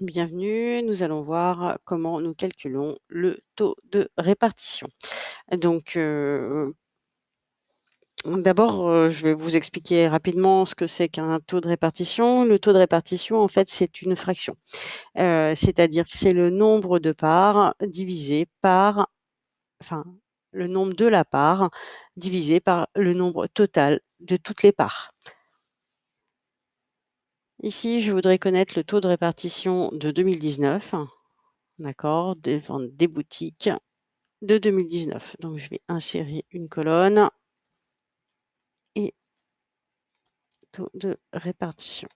Bienvenue, nous allons voir comment nous calculons le taux de répartition. Donc, d'abord, je vais vous expliquer rapidement ce que c'est qu'un taux de répartition. Le taux de répartition, en fait, c'est une fraction. C'est-à-dire que c'est le nombre de parts divisé par enfin, le nombre de la part divisé par le nombre total de toutes les parts. Ici, je voudrais connaître le taux de répartition de 2019, d'accord, des ventes des boutiques de 2019. Donc je vais insérer une colonne et taux de répartition.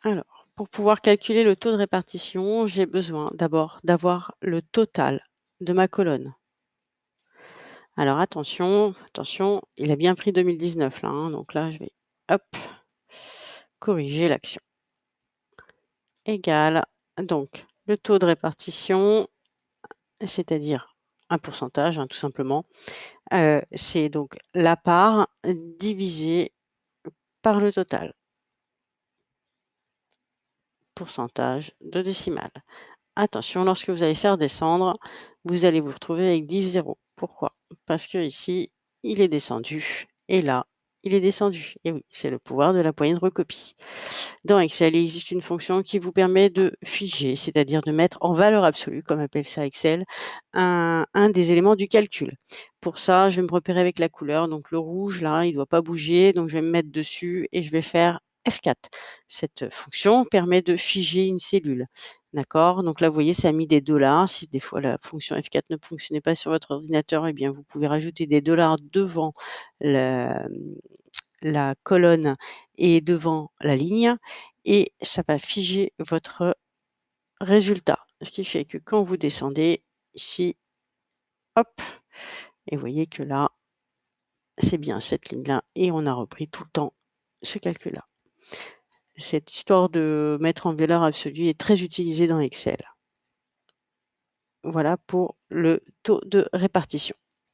Alors, pour pouvoir calculer le taux de répartition, j'ai besoin d'abord d'avoir le total de ma colonne. Alors attention, attention, il a bien pris 2019 là, hein, donc là je vais hop, corriger l'action. Égal, donc le taux de répartition, c'est-à-dire un pourcentage, hein, tout simplement, c'est donc la part divisée par le total. Pourcentage de décimale. Attention, lorsque vous allez faire descendre, vous allez vous retrouver avec 10 zéros. Pourquoi? Parce que ici, il est descendu et là, il est descendu. Et oui, c'est le pouvoir de la poignée de recopie. Dans Excel, il existe une fonction qui vous permet de figer, c'est-à-dire de mettre en valeur absolue, comme appelle ça Excel, un des éléments du calcul. Pour ça, je vais me repérer avec la couleur. Donc le rouge, là, il ne doit pas bouger. Donc je vais me mettre dessus et je vais faire F4. Cette fonction permet de figer une cellule. D'accord? Donc là, vous voyez, ça a mis des dollars. Si des fois la fonction F4 ne fonctionnait pas sur votre ordinateur, eh bien, vous pouvez rajouter des dollars devant la, la colonne et devant la ligne et ça va figer votre résultat. Ce qui fait que quand vous descendez ici, hop, et vous voyez que là, c'est bien cette ligne-là et on a repris tout le temps ce calcul-là. Cette histoire de mettre en valeur absolue est très utilisée dans Excel. Voilà pour le taux de répartition.